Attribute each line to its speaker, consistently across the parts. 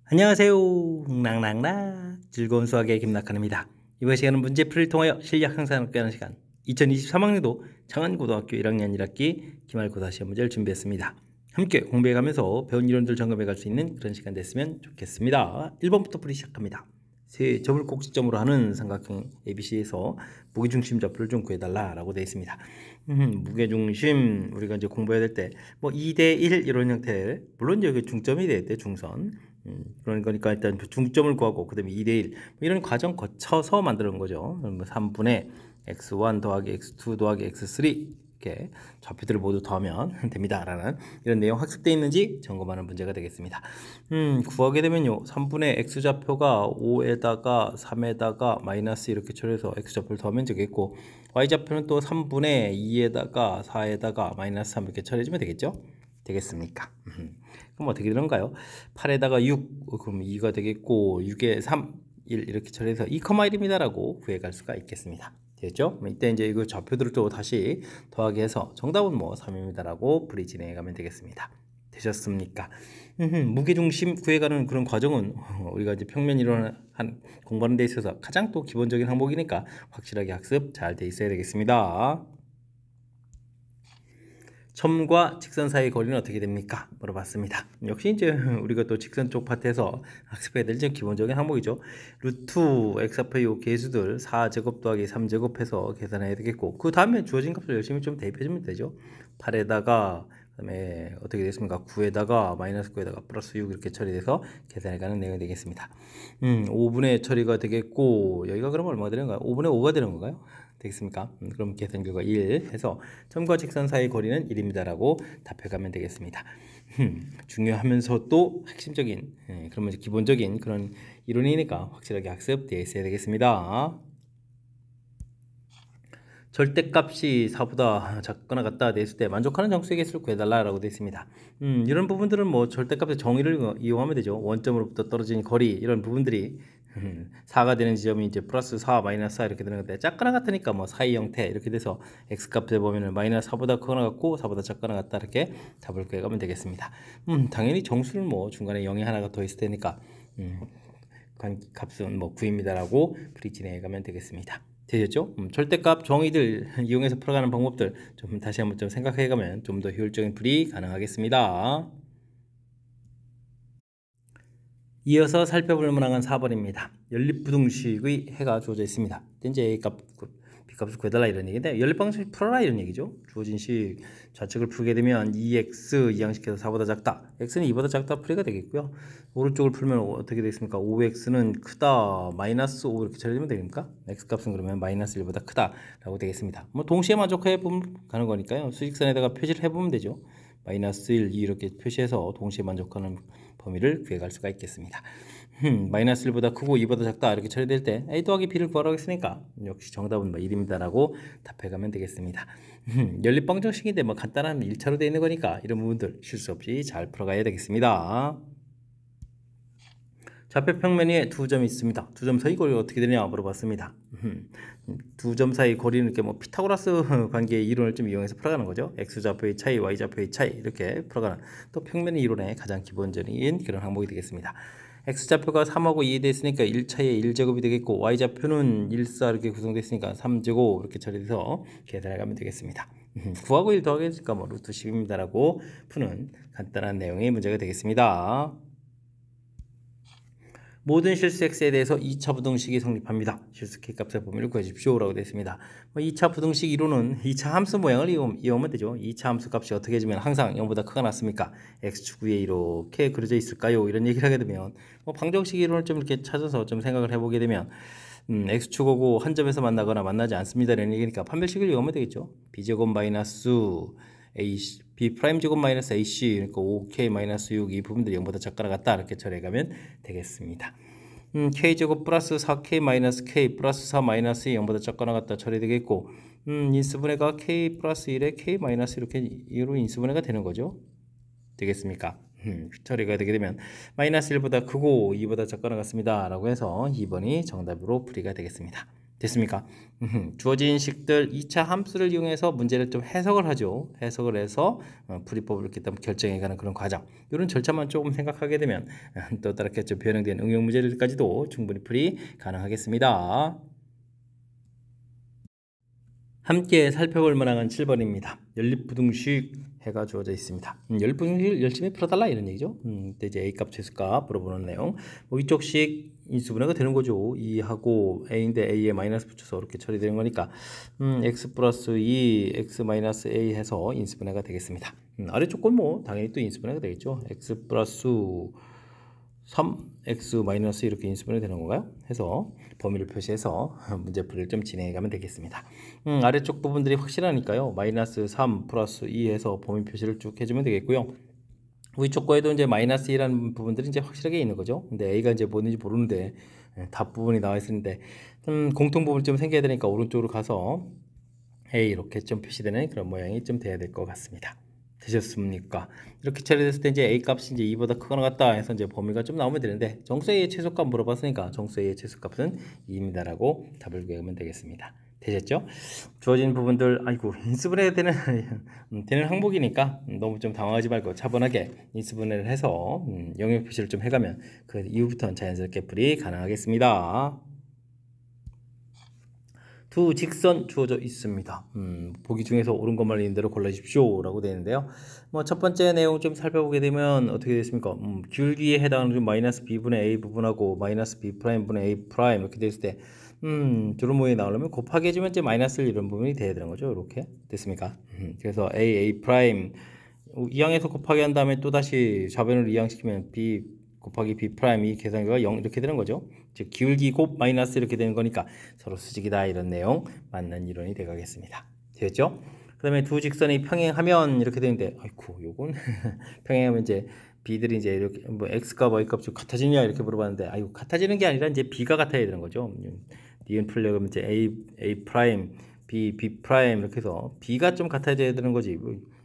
Speaker 1: 안녕하세요. 낭낭락 즐거운 수학의 김낙환입니다. 이번 시간은 문제풀이를 통하여 실력 향상을 하는 시간 2023학년도 창안고등학교 1학년 1학기 기말고사 시험 문제를 준비했습니다. 함께 공부해가면서 배운 이론들 점검해갈 수 있는 그런 시간 됐으면 좋겠습니다. 1번부터 풀이 시작합니다. 세 점을 꼭지점으로 하는 삼각형 ABC에서 무게중심 좌표를 좀 구해달라라고 되어 있습니다. 무게중심 우리가 이제 공부해야 될 때 뭐 2대1 이런 형태, 물론 여기 중점이 될 때 중선, 그런 거니까 일단 중점을 구하고 그 다음에 2대1 뭐 이런 과정 거쳐서 만드는 거죠. 3분의 x1 더하기 x2 더하기 x3 이렇게 좌표들을 모두 더하면 됩니다 라는 이런 내용 학습되어 있는지 점검하는 문제가 되겠습니다. 구하게 되면요, 3분의 x좌표가 5에다가 3에다가 마이너스 이렇게 처리해서 x좌표를 더하면 되겠고, y좌표는 또 3분의 2에다가 4에다가 마이너스 3 이렇게 처리해주면 되겠죠. 되겠습니까? 그럼 어떻게 되는가요? 8에다가 6 그럼 2가 되겠고, 6에 3 1 이렇게 처리해서 2,1입니다 라고 구해갈 수가 있겠습니다. 됐죠? 이때 이제 이거 좌표들을 또 다시 더하기 해서 정답은 뭐 3입니다 라고 풀이 진행해 가면 되겠습니다. 되셨습니까? 무게중심 구해가는 그런 과정은 우리가 이제 평면 이론 공부하는 데 있어서 가장 또 기본적인 항목이니까 확실하게 학습 잘 돼 있어야 되겠습니다. 점과 직선 사이의 거리는 어떻게 됩니까? 물어봤습니다. 역시 이제 우리가 또 직선 쪽 파트에서 학습해야 될 기본적인 항목이죠. 루트 x 앞에 요 계수들 4제곱 더하기 3제곱 해서 계산해야 되겠고, 그 다음에 주어진 값을 열심히 좀 대입해주면 되죠. 8에다가 그다음에 어떻게 됐습니까? 9에다가 마이너스 9에다가 플러스 6 이렇게 처리돼서 계산해가는 내용이 되겠습니다. 5분의 처리가 되겠고, 여기가 그럼 얼마가 되는 건가요? 5분의 5가 되는 건가요? 되겠습니까? 그럼 계산 결과 1 해서 점과 직선 사이 거리는 1입니다 라고 답해가면 되겠습니다. 중요하면서도 핵심적인, 그러면 기본적인 그런 이론이니까 확실하게 학습되어 있어야 되겠습니다. 절대값이 4보다 작거나 같다 됐을 때 만족하는 정수의 개수를 구해달라고 되어 있습니다. 이런 부분들은 뭐 절대값의 정의를 이용하면 되죠. 원점으로부터 떨어진 거리, 이런 부분들이 4가 되는 지점이 이제 플러스 4, 마이너스 4 이렇게 되는 건데, 작거나 같으니까 뭐 사이 형태 이렇게 돼서 x값에 보면은 마이너스 4보다 크거나 같고 4보다 작거나 같다 이렇게 답을 구해가면 되겠습니다. 당연히 정수는 뭐 중간에 0이 하나가 더 있을 테니까 값은 뭐 9입니다라고 풀이 진행해 가면 되겠습니다. 되셨죠? 절대값 정의들 이용해서 풀어가는 방법들 좀 다시 한번 좀 생각해 가면 좀 더 효율적인 풀이 가능하겠습니다. 이어서 살펴볼 문항은 4번입니다. 연립부등식의 해가 주어져 있습니다. 이제 A값, B값을 구해달라 이런 얘기인데, 연립방식 풀어라 이런 얘기죠. 주어진 식 좌측을 풀게 되면 2x 이항식해서 4보다 작다, x는 2보다 작다 풀이가 되겠고요. 오른쪽을 풀면 어떻게 되겠습니까? 5x는 크다, 마이너스 5 이렇게 처리되면 됩니까? x값은 그러면 마이너스 1보다 크다 라고 되겠습니다. 뭐 동시에 만족해 보면 가는 거니까요. 수직선에다가 표시를 해보면 되죠. 마이너스 1, 2 이렇게 표시해서 동시에 만족하는 범위를 구해갈 수가 있겠습니다. 마이너스 1보다 크고 2보다 작다 이렇게 처리될 때 A 더하기 B를 구하라고 했으니까 역시 정답은 1입니다 라고 답해가면 되겠습니다. 연립방정식인데 뭐 간단한 1차로 되어 있는 거니까 이런 부분들 실수 없이 잘 풀어가야 되겠습니다. 좌표 평면에 두 점이 있습니다. 두 점 사이 거리가 어떻게 되냐 물어봤습니다. 두 점 사이 거리는 이렇게 뭐 피타고라스 관계의 이론을 좀 이용해서 풀어가는 거죠. x좌표의 차이, y좌표의 차이 이렇게 풀어가는 또 평면의 이론의 가장 기본적인 그런 항목이 되겠습니다. x좌표가 3하고 2에 됐으니까 1차에 1제곱이 되겠고, y좌표는 1, 4 이렇게 구성됐으니까 3제곱 이렇게 처리해서 계산해 가면 되겠습니다. 9하고 1 더하기니까 뭐 루트 10입니다 라고 푸는 간단한 내용의 문제가 되겠습니다. 모든 실수 x에 대해서 2차 부등식이 성립합니다. 실수 k값의 범위를 구해주십시오 라고 되어 있습니다. 2차 부등식 이론은 2차 함수 모양을 이용하면 되죠. 2차 함수 값이 어떻게 해지면 항상 0보다 크거나 같습니까? x축 위에 이렇게 그려져 있을까요? 이런 얘기를 하게 되면 방정식 이론을 좀 이렇게 찾아서 좀 생각을 해보게 되면 x축하고 한 점에서 만나거나 만나지 않습니다 이런 얘기니까 판별식을 이용하면 되겠죠. b제곱 마이너스 AC, b 프라임 제곱 마이너스 ac, 그러니까 5k 마이너스 6 이 부분들이 0보다 작거나 같다 이렇게 처리해가면 되겠습니다. k 제곱 플러스 4k 마이너스 k 플러스 4 마이너스 0보다 작거나 같다 처리되겠고, 인수분해가 k 플러스 1에 k 마이너스 이렇게 이로 인수분해가 되는 거죠. 되겠습니까? 처리가 되게 되면 마이너스 1보다 크고 2보다 작거나 같습니다 라고 해서 2번이 정답으로 풀이가 되겠습니다. 됐습니까? 주어진 식들 2차 함수를 이용해서 문제를 좀 해석을 하죠. 해석을 해서 풀이법을 이렇게 결정해가는 그런 과정. 이런 절차만 조금 생각하게 되면 또 다르게 좀 변형된 응용 문제들까지도 충분히 풀이 가능하겠습니다. 함께 살펴볼 만한 7번입니다. 연립부등식 해가 주어져 있습니다. 연립부등식을 열심히 풀어달라 이런 얘기죠. 그때 이제 A값, 최소값 물어보는 내용. 뭐 위쪽식 인수분해가 되는 거죠. 2하고 A인데 A에 마이너스 붙여서 이렇게 처리되는 거니까 X 플러스 2, X 마이너스 A 해서 인수분해가 되겠습니다. 아래쪽 건 뭐 당연히 또 인수분해가 되겠죠. X 플러스 3x 마이너스 이렇게 인수분해 되는 건가요? 해서 범위를 표시해서 문제풀이를 좀 진행해 가면 되겠습니다. 아래쪽 부분들이 확실하니까요. 마이너스 3 플러스 2 해서 범위 표시를 쭉 해주면 되겠고요. 위쪽 거에도 이제 마이너스 2라는 부분들이 이제 확실하게 있는 거죠. 근데 A가 이제 뭐는지 모르는데 답 부분이 나와 있는데 공통 부분이 좀 생겨야 되니까 오른쪽으로 가서 A 이렇게 좀 표시되는 그런 모양이 좀 돼야 될 것 같습니다. 되셨습니까? 이렇게 처리됐을 때 이제 A 값이 이제 2보다 크거나 같다 해서 이제 범위가 좀 나오면 되는데 정수 A의 최소값 물어봤으니까 정수 A의 최소값은 2입니다라고 답을 구하면 되겠습니다. 되셨죠? 주어진 부분들 아이고 인수분해 되는 항목이니까 너무 좀 당황하지 말고 차분하게 인수분해를 해서 영역 표시를 좀 해가면 그 이후부터는 자연스럽게 풀이 가능하겠습니다. 두 직선 주어져 있습니다. 보기 중에서 옳은 것만 있는 대로 골라주십시오 라고 되어 있는데요. 뭐 첫 번째 내용 좀 살펴보게 되면 어떻게 됐습니까? 기울기에 해당하는 마이너스 b분의 a 부분하고 마이너스 b 프라임분의 a 프라임 이렇게 됐을 때 저런 모양이 나오려면 곱하기 해주면 이제 마이너스 이런 부분이 돼야 되는 거죠. 이렇게 됐습니까? 그래서 a 프라임 이항에서 곱하기 한 다음에 또 다시 좌변으로 이항시키면 b 곱하기 b 프라임이 계산기가 0 이렇게 되는 거죠. 즉 기울기 곱 마이너스 이렇게 되는 거니까 서로 수직이다 이런 내용 맞는 이론이 되겠습니다. 되었죠? 그 다음에 두 직선이 평행하면 이렇게 되는데 아이고 요건 평행하면 이제 b들이 이제 이렇게 뭐 x값 y값이 같아지냐 이렇게 물어봤는데 아이고 같아지는 게 아니라 이제 b가 같아야 되는 거죠. 니은 풀려면 이제 a 프라임 b 프라임 이렇게 해서 b가 좀 같아져야 되는 거지.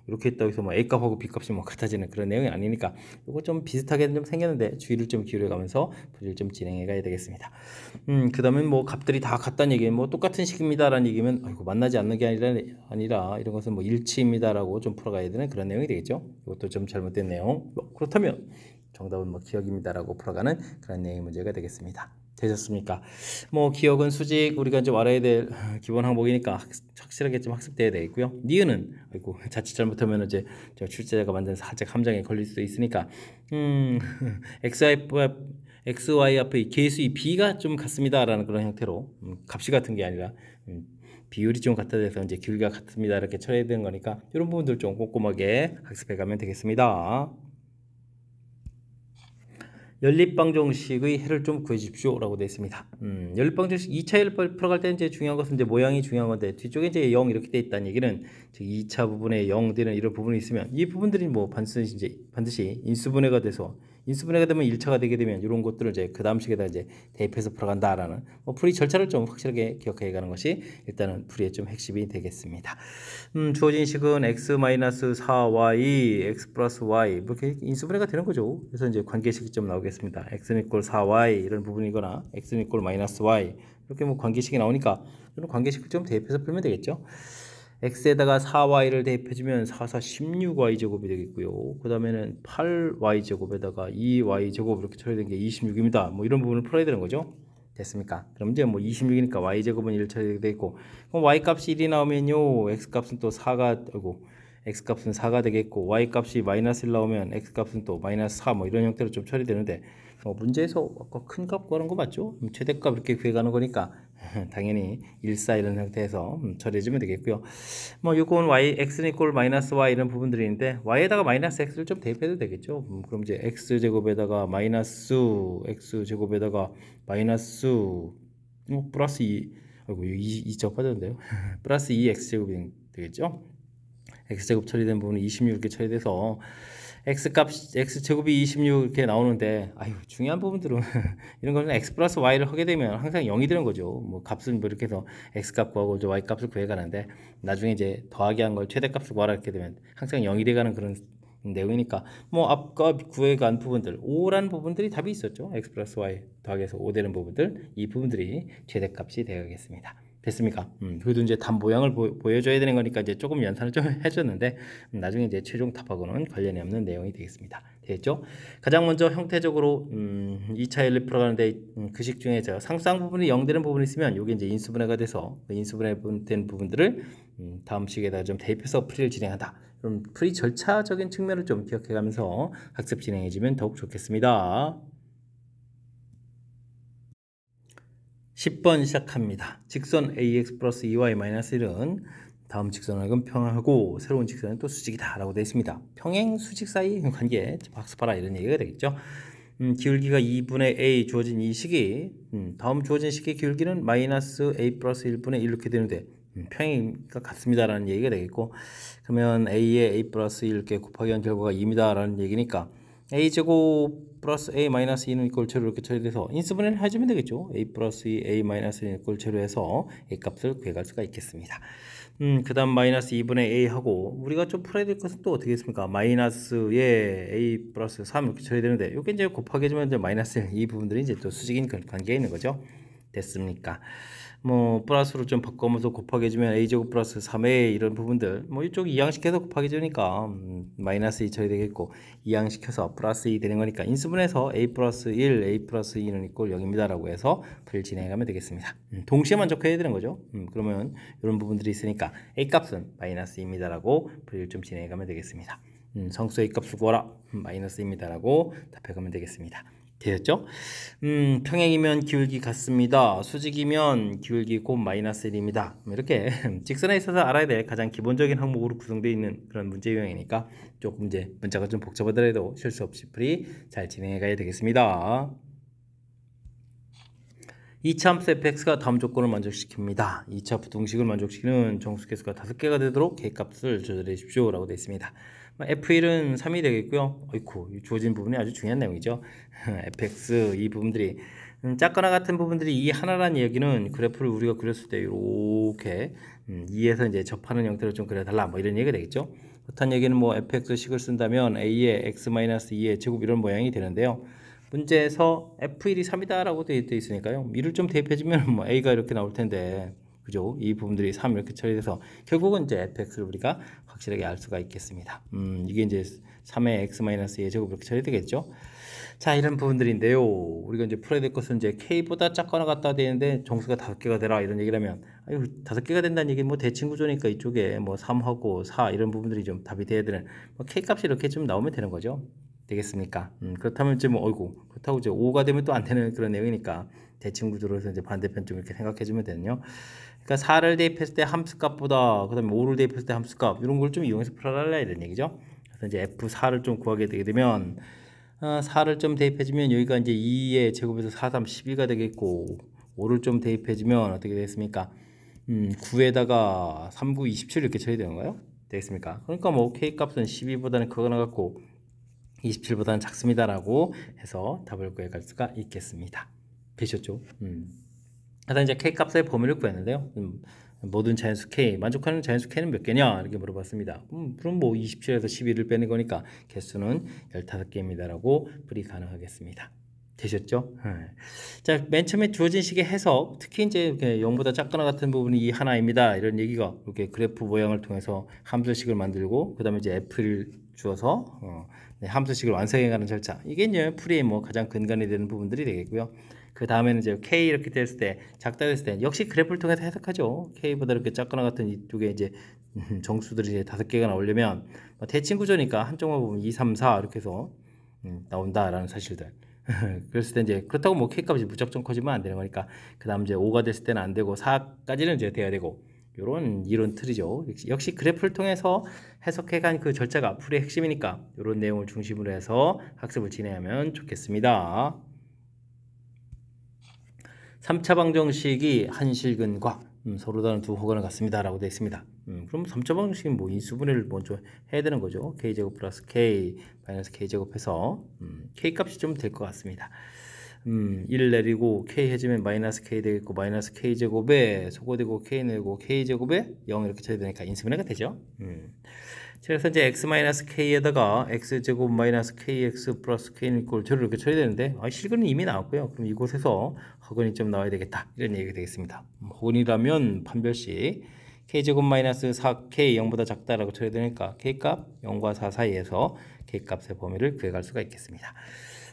Speaker 1: 이렇게 했다고 해서 뭐 A값하고 B값이 뭐 같아지는 그런 내용이 아니니까 이거 좀 비슷하게 좀 생겼는데 주의를 좀 기울여가면서 풀이를 좀 진행해 가야 되겠습니다. 그 다음에 뭐 값들이 다 같다는 얘기는 뭐 똑같은 식입니다라는 얘기면 아이고 만나지 않는 게 아니라 이런 것은 뭐 일치입니다라고 좀 풀어가야 되는 그런 내용이 되겠죠. 이것도 좀 잘못된 내용. 그렇다면 정답은 뭐 기억입니다라고 풀어가는 그런 내용의 문제가 되겠습니다. 되셨습니까? 뭐 기억은 수직 우리가 좀 알아야 될 기본 항목이니까 확실하게 좀 학습돼야 되겠고요. 니은은 아이고 자칫 잘못하면 이제 저 출제자가 만든 살짝 함정에 걸릴 수도 있으니까 XY 앞에 계수의 B가 좀 같습니다라는 그런 형태로 값이 같은 게 아니라 비율이 좀 같아져서 이제 기울기가 같습니다 이렇게 처리해야 되는 거니까 이런 부분들 좀 꼼꼼하게 학습해 가면 되겠습니다. 연립방정식의 해를 좀 구해주십시오 라고 되어 있습니다. 연립방정식 2차 연립을 풀어갈 때 이제 중요한 것은 이제 모양이 중요한 건데 뒤쪽에 이제 0 이렇게 되어 있다는 얘기는 즉 2차 부분에 0 되는 이런 부분이 있으면 이 부분들이 뭐 반드시 인수분해가 돼서 인수분해가 되면 1차가 되게 되면 이런 것들을 이제 그 다음 식에다 이제 대입해서 풀어간다라는 뭐 풀이 절차를 좀 확실하게 기억해 가는 것이 일단은 풀이의 좀 핵심이 되겠습니다. 주어진 식은 x-4y, x 플러스 y 이렇게 인수분해가 되는 거죠. 그래서 이제 관계식이 좀 나오겠습니다. x는 이꼴 4y 이런 부분이거나 x는 이꼴 마이너스 y 이렇게 뭐 관계식이 나오니까 이런 관계식을 좀 대입해서 풀면 되겠죠. x에다가 4y를 대입해주면 4, 4, 16y제곱이 되겠고요. 그 다음에는 8y제곱에다가 2y제곱 이렇게 처리된 게 26입니다. 뭐 이런 부분을 풀어야 되는 거죠. 됐습니까? 그럼 이제 뭐 26이니까 y제곱은 1 처리되게 있고 그럼 y값이 1이 나오면요 x값은 또 4가 되고 x값은 4가 되겠고 y값이 마이너스 1 나오면 x값은 또 마이너스 4 뭐 이런 형태로 좀 처리되는데 문제에서 아까 큰 값 구하는 거 맞죠? 최대값 이렇게 구해가는 거니까 당연히 1, 4 이런 형태에서 처리해주면 되겠고요. 뭐 요건 y, x는 이꼴 마이너스 y 이런 부분들이 있는데 y에다가 마이너스 x를 좀 대입해도 되겠죠. 그럼 이제 x제곱에다가 마이너스 x제곱에다가 마이너스 플러스 2 아이고 2점 빠졌는데요. 플러스 2x제곱이 되겠죠. x제곱 처리된 부분은 26 이렇게 처리돼서 x제곱이 26 이렇게 나오는데 아유 중요한 부분들은 이런 거는 x 플러스 y를 하게 되면 항상 0이 되는 거죠. 뭐 값은 뭐 이렇게 해서 x값 구하고 이제 y값을 구해가는데 나중에 이제 더하기 한 걸 최대값을 구하라 이렇게 되면 항상 0이 돼가는 그런 내용이니까 뭐 앞과 구해간 부분들 5라는 부분들이 답이 있었죠. x 플러스 y 더하기해서 5 되는 부분들, 이 부분들이 최대값이 되어야겠습니다. 됐습니까? 그래도 이제 답 모양을 보여줘야 되는 거니까 이제 조금 연산을 좀 해줬는데 나중에 이제 최종 답하고는 관련이 없는 내용이 되겠습니다. 되겠죠? 가장 먼저 형태적으로 2차 연립 풀어가는데 그식 중에서 상수항 부분이 0 되는 부분이 있으면 이게 이제 인수분해가 돼서 그 인수분해된 부분들을 다음 식에다 좀 대입해서 풀이를 진행한다. 그럼 풀이 절차적인 측면을 좀 기억해가면서 학습 진행해주면 더욱 좋겠습니다. 10번 시작합니다. 직선 ax 플러스 2y 마이너스 1은 다음 직선을 평행하고 새로운 직선은 또 수직이다 라고 되어 있습니다. 평행 수직 사이 관계 학습하라 이런 얘기가 되겠죠. 기울기가 2분의 a 주어진 이 식이 다음 주어진 식의 기울기는 마이너스 a 플러스 1분의 1 이렇게 되는데 평행과 같습니다 라는 얘기가 되겠고, 그러면 a에 a 플러스 1 이렇게 곱하기 한 결과가 2입니다 라는 얘기니까 a제곱 플러스 a 마이너스 2는 이꼴 제로 이렇게 처리돼서 인수분해를 해주면 되겠죠. a 플러스 2 a 마이너스 2는 이꼴 제로 해서 a 값을 구해갈 수가 있겠습니다. 그 다음 마이너스 2분의 a 하고 우리가 좀 풀어야 될 것은 또 어떻게 했습니까? 마이너스에 a 플러스 3 이렇게 처리되는데 이게 이제 곱하기 해주면 이제 마이너스 1, 이 부분들이 이제 또 수직인 관계에 있는 거죠. 됐습니까? 뭐 플러스로 좀 바꿔면서 곱하기 해주면 a제곱 플러스 3a 이런 부분들 뭐 이쪽 이항시켜서 곱하기 해주니까 마이너스 2 처리되겠고, 이항시켜서 플러스 2 되는 거니까 인수분해서 a 플러스 1, a 플러스 2는 이꼴 0입니다 라고 해서 풀이를 진행하면 되겠습니다. 동시에 만족해야 되는 거죠. 그러면 이런 부분들이 있으니까 a 값은 마이너스 2입니다 라고 풀이를 좀 진행하면 되겠습니다. 성수 a 값을 구하라 마이너스 2입니다 라고 답해가면 되겠습니다. 되었죠? 평행이면 기울기 같습니다. 수직이면 기울기 곱 마이너스 1입니다. 이렇게 직선에 있어서 알아야 될 가장 기본적인 항목으로 구성되어 있는 그런 문제 유형이니까 조금 이제 문자가 좀 복잡하더라도 실수 없이 풀이 잘 진행해 가야 되겠습니다. 2차 함수 fx가 다음 조건을 만족시킵니다. 2차 부등식을 만족시키는 정수개수가 5개가 되도록 K값을 조절해 주십시오 라고 되어 있습니다. f1은 3이 되겠고요. 어이쿠, 주어진 부분이 아주 중요한 내용이죠. fx 이 부분들이 짝거나 같은 부분들이 이 하나라는 얘기는 그래프를 우리가 그렸을 때 이렇게 2에서 이제 접하는 형태로 좀 그려달라 뭐 이런 얘기가 되겠죠. 그렇다는 얘기는 뭐 fx식을 쓴다면 a의 x-2의 제곱 이런 모양이 되는데요. 문제에서 f1이 3이다 라고 되어 있으니까요, 이를 좀 대입해주면 뭐 a가 이렇게 나올 텐데, 그죠? 이 부분들이 3 이렇게 처리돼서 결국은 이제 fx를 우리가 확실하게 알 수가 있겠습니다. 이게 이제 3의 x-2의 제곱 이렇게 처리되겠죠. 자, 이런 부분들인데요, 우리가 이제 풀어야 될 것은 이제 k보다 작거나 같다 되는데 정수가 5개가 되라 이런 얘기를 하면, 아유 5개가 된다는 얘기는 뭐 대칭 구조니까 이쪽에 뭐 3하고 4 이런 부분들이 좀 답이 돼야 되는 뭐 k 값이 이렇게 좀 나오면 되는 거죠. 되겠습니까? 그렇다면 이제 뭐 어이구, 그렇다고 이제 5가 되면 또 안 되는 그런 내용이니까 대칭 구조로서 이제 반대편 좀 이렇게 생각해 주면 되는요. 그러니까 4를 대입했을 때 함수값보다 그다음에 5를 대입했을 때 함수값 이런 걸 좀 이용해서 풀어달라 이런 얘기죠. 그래서 이제 f4를 좀 구하게 되게 되면 4를 좀 대입해 주면 여기가 이제 2의 제곱에서 4, 3, 12가 되겠고, 5를 좀 대입해 주면 어떻게 되겠습니까? 9에다가 3, 9, 27 이렇게 처리 되는 거예요. 되겠습니까? 그러니까 뭐 k 값은 12보다는 크거나 같고 27보다는 작습니다라고 해서 답을 구해갈 수가 있겠습니다. 되셨죠? 그래서 이제 k 값의 범위를 구했는데요. 모든 자연수 k, 만족하는 자연수 k는 몇 개냐 이렇게 물어봤습니다. 그럼 뭐 27에서 12를 빼는 거니까 개수는 15개입니다라고 풀이 가능하겠습니다. 되셨죠? 자, 맨 처음에 주어진 식의 해석, 특히 이제 0보다 작거나 같은 부분이 이 하나입니다 이런 얘기가 이렇게 그래프 모양을 통해서 함수식을 만들고, 그 다음에 이제 f를 주어서 함수식을 완성해가는 절차, 이게 이제 풀이의 뭐 가장 근간이 되는 부분들이 되겠고요. 그 다음에는 이제 k 이렇게 됐을 때, 작다 됐을 때 역시 그래프를 통해서 해석하죠. k보다 이렇게 작거나 같은 이쪽에 이제 정수들이 이제 5개가 나오려면 뭐 대칭 구조니까 한쪽만 보면 2, 3, 4 이렇게 해서 나온다라는 사실들. 그랬을 때 이제 그렇다고 뭐 k 값이 무작정 커지면 안 되는 거니까, 그 다음 이제 5가 됐을 때는 안 되고 4까지는 이제 돼야 되고, 이런 이론 틀이죠. 역시 그래프를 통해서 해석해간 그 절차가 풀이의 핵심이니까 이런 내용을 중심으로 해서 학습을 진행하면 좋겠습니다. 3차 방정식이 한실근과 서로 다른 두 호관을 갖습니다 라고 되어 있습니다. 그럼 3차 방정식은 뭐 인수분해를 먼저 해야 되는 거죠. k제곱 플러스 k 마이너스 k제곱 해서 k 값이 좀 될 것 같습니다. 1 내리고 k 해주면 마이너스 k 되겠고, 마이너스 k제곱에 소거되고 k 내고 k제곱에 0 이렇게 쳐야 되니까 인수분해가 되죠. 그래서 이제 x-k에다가 x제곱 마이너스 kx 플러스 k는 이꼴 저를 이렇게 쳐야 되는데 실근은 이미 나왔고요. 그럼 이곳에서 허근이 좀 나와야 되겠다 이런 얘기가 되겠습니다. 허근이라면 판별식 k제곱 마이너스 4k 0보다 작다라고 쳐야 되니까 k값 0과 4 사이에서 k값의 범위를 구해갈 수가 있겠습니다.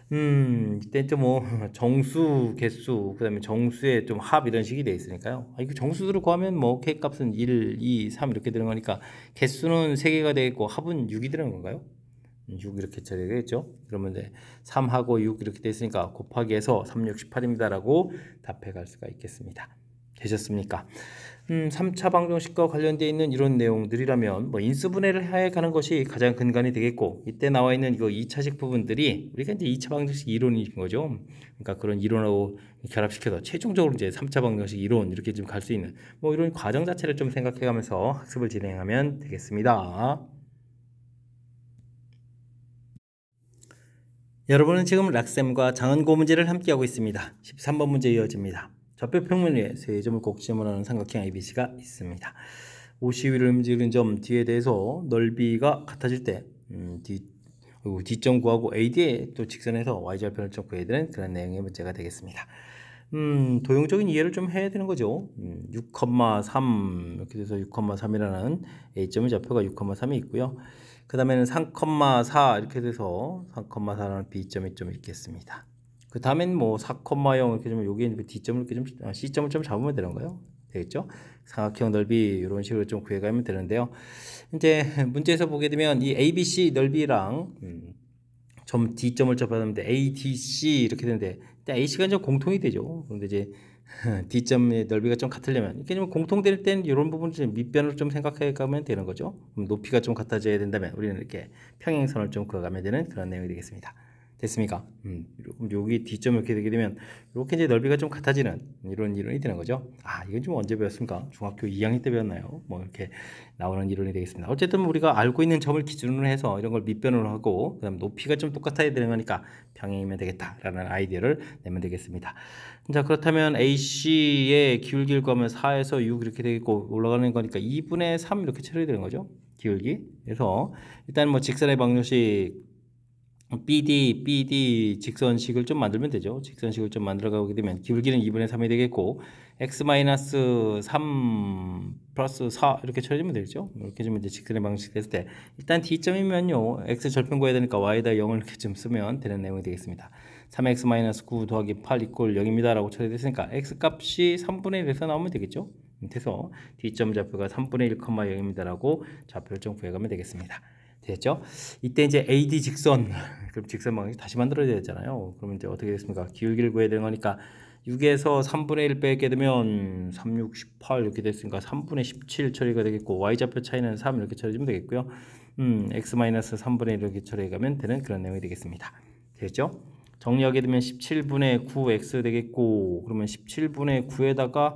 Speaker 1: 이때 좀 뭐 정수, 개수, 그다음에 정수의 좀 합 이런 식이 돼 있으니까요. 이거 정수들을 구하면 뭐 k 값은 1, 2, 3 이렇게 되는 거니까 개수는 3개가 되겠고 합은 6이 되는 건가요? 6 이렇게 처리가 되겠죠. 그러면 이제 3하고 6 이렇게 돼 있으니까 곱하기 해서 3, 6, 18입니다라고 답해 갈 수가 있겠습니다. 되셨습니까? 3차 방정식과 관련되어 있는 이런 내용들이라면 뭐 인수분해를 해 가는 것이 가장 근간이 되겠고, 이때 나와 있는 이거 2차식 부분들이 우리가 이제 2차 방정식 이론인 거죠. 그러니까 그런 이론하고 결합시켜서 최종적으로 이제 3차 방정식 이론 이렇게 좀 갈 수 있는 뭐 이런 과정 자체를 좀 생각해 가면서 학습을 진행하면 되겠습니다. 여러분은 지금 락쌤과 장은고 문제를 함께하고 있습니다. 13번 문제 이어집니다. 좌표 평면 위에 세 점을 꼭 지문하는 삼각형 ABC가 있습니다. OC 위를 움직이는 점 D에 대해서 넓이가 같아질 때 D점 구하고 AD에 또 직선에서 Y절편을 좀 구해야 되는 그런 내용의 문제가 되겠습니다. 도형적인 이해를 좀 해야 되는 거죠. 6,3 이렇게 돼서 6,3이라는 A점의 좌표가 6,3이 있고요. 그 다음에는 3,4 이렇게 돼서 3,4라는 B점이 좀 있겠습니다. 그 다음엔 뭐 4,0 이렇게 좀 여기에 D점을 이렇게 좀 C점을 좀 잡으면 되는 거예요. 되겠죠? 삼각형 넓이 이런 식으로 좀 구해가면 되는데요. 이제 문제에서 보게 되면 이 ABC 넓이랑 점 D점을 접하는데 ADC 이렇게 되는데 AC가 이제 공통이 되죠. 그런데 이제 D점의 넓이가 좀 같으려면 이렇게 좀 공통될 때는 이런 부분을 좀 밑변으로 좀 생각해 가면 되는 거죠. 그럼 높이가 좀 같아져야 된다면 우리는 이렇게 평행선을 좀 그어가면 되는 그런 내용이 되겠습니다. 됐습니까? 여기 D점을 이렇게 되게 되면 이렇게 이제 넓이가 좀 같아지는 이런 이론이 되는 거죠. 이건 좀 언제 배웠습니까? 중학교 2학년 때 배웠나요? 뭐 이렇게 나오는 이론이 되겠습니다. 어쨌든 우리가 알고 있는 점을 기준으로 해서 이런 걸 밑변으로 하고 그다음 높이가 좀 똑같아야 되는 거니까 평행이면 되겠다라는 아이디어를 내면 되겠습니다. 자, 그렇다면 AC의 기울기를 구하면 4에서 6 이렇게 되겠고 올라가는 거니까 2분의 3 이렇게 처리해야 되는 거죠. 기울기. 그래서 일단 뭐 직선의 방정식 BD 직선식을 좀 만들면 되죠. 직선식을 좀 만들어 가게 되면 기울기는 2분의 3이 되겠고 x-3 플러스 4 이렇게 처리하면 되죠. 이렇게 좀 이제 직선의 방식 됐을 때 일단 D점이면요 x 절편 구해야 되니까 y에다 0을 이렇게 좀 쓰면 되는 내용이 되겠습니다. 3x-9 더하기 8 이꼴 0입니다 라고 처리됐으니까 x 값이 3분의 1에서 나오면 되겠죠. 그래서 D점 좌표가 3분의 1, 0입니다 라고 좌표를 좀 구해가면 되겠습니다. 됐죠? 이때 이제 AD 직선, 그럼 직선 방식 다시 만들어야 되잖아요. 그러면 이제 어떻게 됐습니까? 기울기를 구해야 되는 거니까 6에서 3분의 1 빼게 되면 3, 6, 18 이렇게 됐으니까 3분의 17 처리가 되겠고 Y좌표 차이는 3 이렇게 처리하면 되겠고요. X-3분의 1 이렇게 처리해가면 되는 그런 내용이 되겠습니다. 됐죠? 정리하게 되면 17분의 9X 되겠고 그러면 17분의 9에다가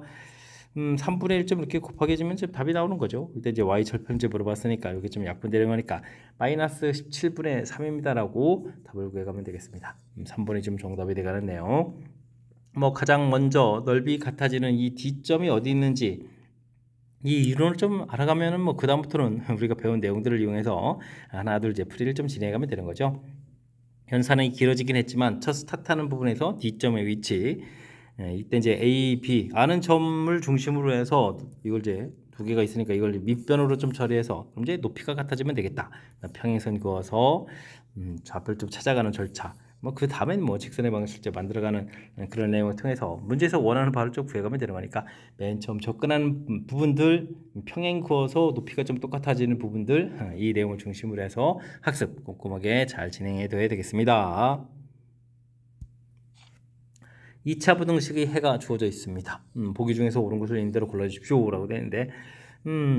Speaker 1: 3분의 1점 이렇게 곱하게 해주면 답이 나오는 거죠. 이때 이제 y 절편제 물어봤으니까 여기 좀 약분되는 거니까 마이너스 17분의 3입니다 라고 답을 구해가면 되겠습니다. 3분의 좀 정답이 돼가는 내용. 뭐 가장 먼저 넓이 같아지는 이 D점이 어디 있는지 이 이론을 좀 알아가면은 뭐 그 다음부터는 우리가 배운 내용들을 이용해서 하나 둘 이제 풀이를 좀 진행해가면 되는 거죠. 현산이 길어지긴 했지만 첫 스타트하는 부분에서 D점의 위치 이때 이제 A, B 아는 점을 중심으로 해서 이걸 이제 두 개가 있으니까 이걸 밑변으로 좀 처리해서 그럼 이제 높이가 같아지면 되겠다. 평행선 그어서 좌표를 좀 찾아가는 절차. 뭐 그 다음엔 뭐 직선의 방식을 만들어가는 그런 내용을 통해서 문제에서 원하는 바를 좀 구해가면 되는 거니까 맨 처음 접근하는 부분들 평행 그어서 높이가 좀 똑같아지는 부분들 이 내용을 중심으로 해서 학습 꼼꼼하게 잘 진행해 둬야 되겠습니다. 2차 부등식의 해가 주어져 있습니다. 보기 중에서 옳은 것을 있는 대로 골라주십시오 라고 되는데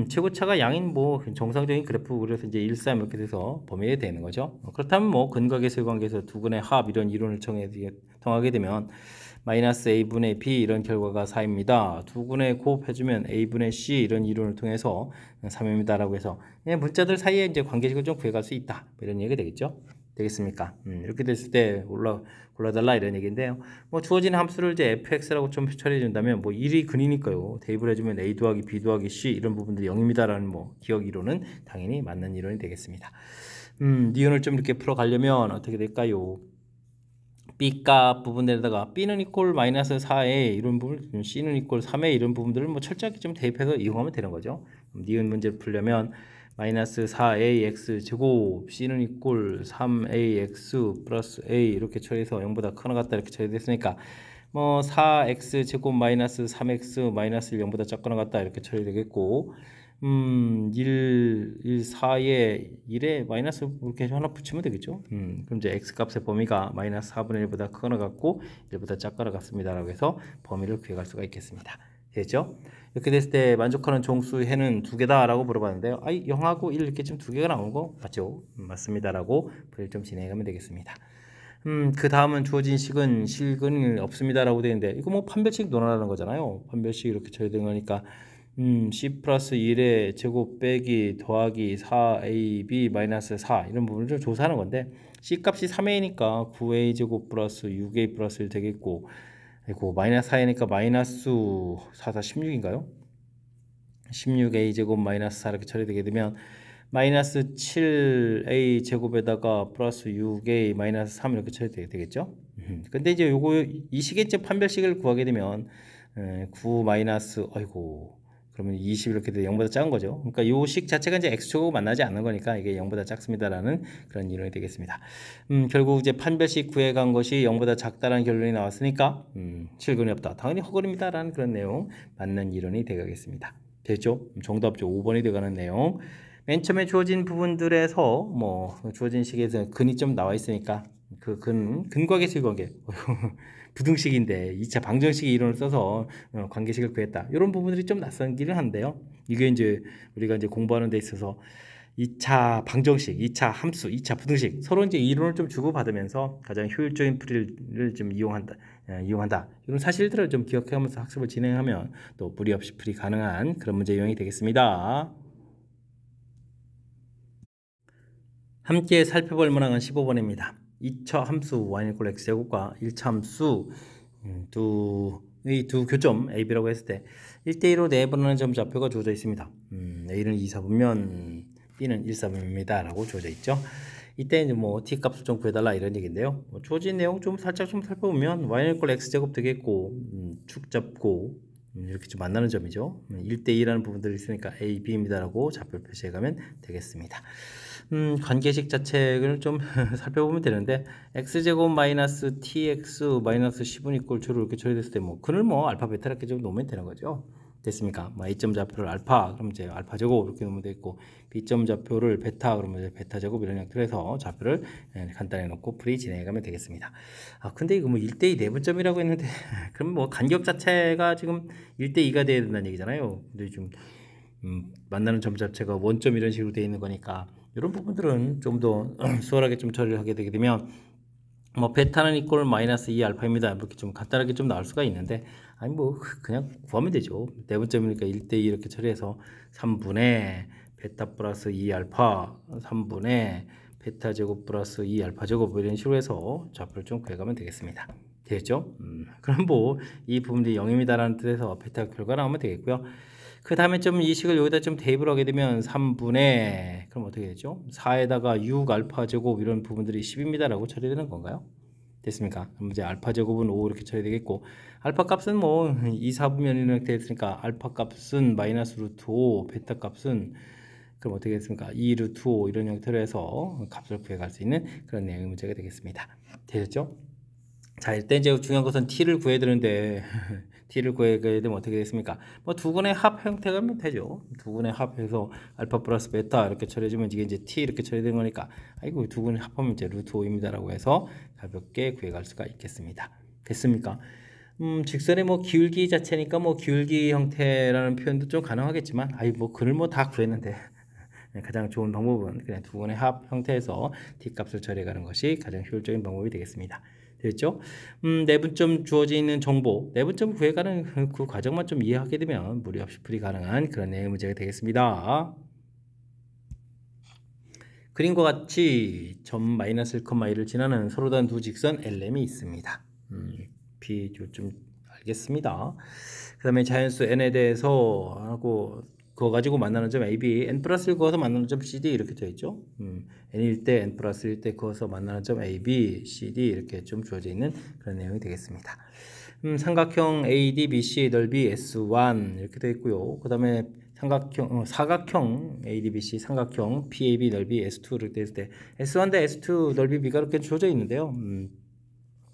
Speaker 1: 최고차가 양인 뭐 정상적인 그래프 그래서 이제 1, 3 이렇게 돼서 범위에 되는 거죠. 그렇다면 뭐 근각의 관계에서 두 근의 합 이런 이론을 통하게 되면 마이너스 a분의 b 이런 결과가 4입니다. 두 근의 곱해주면 a분의 c 이런 이론을 통해서 3입니다 라고 해서 문자들 사이에 이제 관계식을 좀 구해갈 수 있다 이런 얘기가 되겠죠. 되겠습니까? 이렇게 됐을 때 골라달라 이런 얘기인데요. 뭐 주어진 함수를 이제 fx라고 좀 처리해 준다면 뭐 1이 근이니까요. 대입을 해주면 a 더하기 b 더하기 c 이런 부분들이 0입니다라는 뭐 기억 이론은 당연히 맞는 이론이 되겠습니다. 니은을 좀 이렇게 풀어가려면 어떻게 될까요? B값 부분에다가 B는 이꼴 마이너스 4a 이런 부분, C는 이꼴 3a 이런 부분들을 뭐 철저하게 좀 대입해서 이용하면 되는 거죠. 니은 문제를 풀려면 마이너스 4ax 제곱 C는 이꼴 3ax 플러스 a 이렇게 처리해서 0보다 크거나 같다 이렇게 처리됐으니까 뭐 4x 제곱 마이너스 3x 마이너스 1 0보다 작거나 같다 이렇게 처리되겠고 1, 4에 1에 마이너스 이렇게 하나 붙이면 되겠죠. 그럼 이제 x값의 범위가 마이너스 4분의 1보다 크거나 같고 1보다 작거나 같습니다 라고 해서 범위를 구해갈 수가 있겠습니다. 됐죠? 이렇게 됐을 때 만족하는 종수 해는 두 개다 라고 물어봤는데요. 0하고 1 이렇게 좀 두 개가 나온 거 맞죠? 맞습니다 라고 풀이를 좀 진행하면 되겠습니다. 그 다음은 주어진 식은 실근이 없습니다 라고 되어 있는데 이거 뭐 판별식 논하라는 거잖아요. 판별식 이렇게 쳐야 되는 거니까 c 플러스 1의 제곱 빼기 더하기 4ab 마이너스 4 이런 부분을 좀 조사하는 건데 c 값이 3a니까 9a 제곱 플러스 6a 플러스 1 되겠고 아이고 마이너스 4이니까 마이너스 4, 4, 16인가요? 16a 제곱 마이너스 4 이렇게 처리되게 되면 마이너스 7a 제곱에다가 플러스 6a 마이너스 3 이렇게 처리되게 되겠죠? 근데 이제 요거 이 식의 판별식을 구하게 되면 9 마이너스 아이고 그러면 20 이렇게 돼 0보다 작은 거죠. 그러니까 요 식 자체가 이제 x축하고 만나지 않는 거니까 이게 0보다 작습니다라는 그런 이론이 되겠습니다. 결국 이제 판별식 구해간 것이 0보다 작다라는 결론이 나왔으니까 실근이 없다. 당연히 허걸입니다라는 그런 내용 맞는 이론이 되겠습니다. 됐죠? 정답죠. 5번이 되가는 내용. 맨 처음에 주어진 부분들에서 뭐 주어진 식에서 근이 좀 나와 있으니까 그 근과 계수의 관계 부등식인데 2차 방정식의 이론을 써서 관계식을 구했다. 이런 부분들이 좀 낯선기는 한데요. 이게 이제 우리가 이제 공부하는 데 있어서 2차 방정식, 2차 함수, 2차 부등식 서로 이제 이론을 좀 주고받으면서 가장 효율적인 풀이를 좀 이용한다. 이런 사실들을 좀 기억하면서 학습을 진행하면 또 무리 없이 풀이 가능한 그런 문제 유형이 되겠습니다. 함께 살펴볼 문항은 15번입니다. 2차 함수 y는 x제곱과 1차 함수 이 두 교점 a, b라고 했을 때 1대1로 내분하는 점좌표가 주어져 있습니다. a는 2사분면 b는 1사분면입니다 라고 주어져 있죠. 이때 이제 뭐 t 값을 좀 구해달라 이런 얘기인데요. 주어진 내용 좀 살짝 좀 살펴보면 y는 x제곱 되겠고 축 잡고 이렇게 좀 만나는 점이죠. 1대2라는 부분들이 있으니까 a, b입니다 라고 좌표를 표시해가면 되겠습니다. 관계식 자체를 좀 살펴보면 되는데 x제곱 마이너스 tx 마이너스 10은 이꼴 주로 이렇게 처리됐을 때 뭐 근을 뭐 알파 베타 이렇게 좀 놓으면 되는 거죠. 됐습니까? 뭐 a점 좌표를 알파 그럼 이제 알파 제곱 이렇게 놓으면 되겠고 b점 좌표를 베타 그러면 이제 베타 제곱 이런 형태로 해서 좌표를 간단히 놓고 풀이 진행해가면 되겠습니다. 근데 이거 뭐 1대2 내분점이라고 했는데 그럼 뭐 간격 자체가 지금 1대2가 돼야 된다는 얘기잖아요. 근데 좀 만나는 점 자체가 원점 이런 식으로 되어 있는 거니까 이런 부분들은 좀 더 수월하게 좀 처리를 하게 되게 되면 뭐 베타는 이꼴 마이너스 2 알파입니다 이렇게 좀 간단하게 좀 나올 수가 있는데 아니 뭐 그냥 구하면 되죠. 내분점이니까 1대2 이렇게 처리해서 3분의 베타 플러스 2 알파 3분의 베타 제곱 플러스 2 알파 제곱 이런 식으로 해서 좌표를 좀 구해가면 되겠습니다. 되겠죠? 그럼 뭐 이 부분들이 0입니다라는 뜻에서 베타 결과 나오면 되겠고요. 그 다음에 좀 이 식을 여기다 좀 대입을 하게 되면 3분의 그럼 어떻게 되죠? 4에다가 6 알파 제곱 이런 부분들이 10입니다 라고 처리되는 건가요? 됐습니까? 그럼 이제 알파 제곱은 5 이렇게 처리되겠고 알파 값은 뭐 2, 4분면 이렇게 되어 있으니까 알파 값은 마이너스 루트 5 베타 값은 그럼 어떻게 됐습니까? 2 루트 5 이런 형태로 해서 값을 구해갈 수 있는 그런 내용의 문제가 되겠습니다. 되셨죠? 자, 일단 이제 중요한 것은 t를 구해야 되는데 t를 구해야 되면 어떻게 됐습니까? 뭐 두근의 합 형태가 하면 되죠. 두근의 합해서 알파 플러스 베타 이렇게 처리해주면 이게 이제 t 이렇게 처리된 거니까 아이고 두근의 합하면 이제 루트 5입니다라고 해서 가볍게 구해갈 수가 있겠습니다. 됐습니까? 직선의 뭐 기울기 자체니까 뭐 기울기 형태라는 표현도 좀 가능하겠지만 아이 뭐 그걸 뭐 다 구했는데 가장 좋은 방법은 그냥 두근의 합 형태에서 t 값을 처리해가는 것이 가장 효율적인 방법이 되겠습니다. 됐죠? 내분점 주어져 있는 정보, 내분점 구해가는 그 과정만 좀 이해하게 되면 무리 없이 풀이 가능한 그런 내용 문제가 되겠습니다. 그림과 같이 점 마이너스 1,1을 지나는 서로 다른 두 직선 LM이 있습니다. B 좀 알겠습니다. 그 다음에 자연수 n에 대해서 하고 그거 가지고 만나는 점 AB, n 플러스 1 그어서 만나는 점 CD 이렇게 되어 있죠. n일 때 n 플러스 1 때 그어서 만나는 점 AB, CD 이렇게 좀 주어져 있는 그런 내용이 되겠습니다. 삼각형 ADBC의 넓이 S1 이렇게 되어 있고요. 그 다음에 사각형 ADBC 삼각형 PAB 넓이 S2 이렇게 됐을 때 S1 대 S2 넓이 B가 이렇게 주어져 있는데요.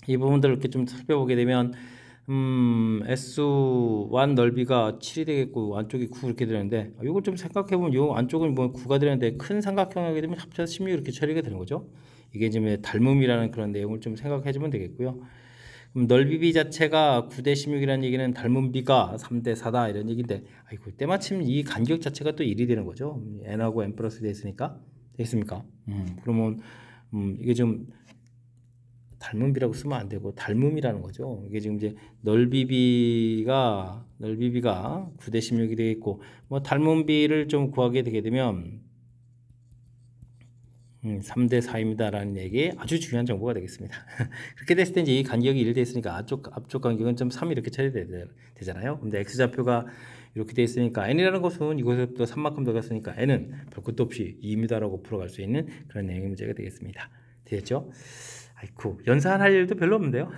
Speaker 1: 이 부분들을 이렇게 좀 살펴보게 되면 S1 넓이가 7이 되겠고 안쪽이 9 이렇게 되는데 이걸 좀 생각해보면 이 안쪽은 뭐 9가 되는데 큰 삼각형 하게 되면 합쳐서 16 이렇게 처리가 되는 거죠. 이게 지금 닮음이라는 그런 내용을 좀 생각해주면 되겠고요. 그럼 넓이 B 자체가 9대 16이라는 얘기는 닮은 B가 3대 4다 이런 얘기인데 아이고 때마침 이 간격 자체가 또 1이 되는 거죠. n하고 n 플러스 됐으니까 되겠습니까? 그러면 이게 좀 닮은 B라고 쓰면 안 되고 닮음이라는 거죠. 이게 지금 이제 넓이 B가 9대 16이 되겠고 뭐 닮은 B를 좀 구하게 되게 되면 3대 4입니다 라는 얘기 아주 중요한 정보가 되겠습니다. 그렇게 됐을 때 이제 이 간격이 1 됐으니까 앞쪽 간격은 좀 3 이렇게 처리되잖아요. 근데 x좌표가 이렇게 돼 있으니까 n이라는 것은 이곳에부터 3만큼 들어갔으니까 n은 별 것도 없이 2입니다 라고 풀어갈 수 있는 그런 내용의 문제가 되겠습니다. 되겠죠? 아이쿠 연산할 일도 별로 없는데요.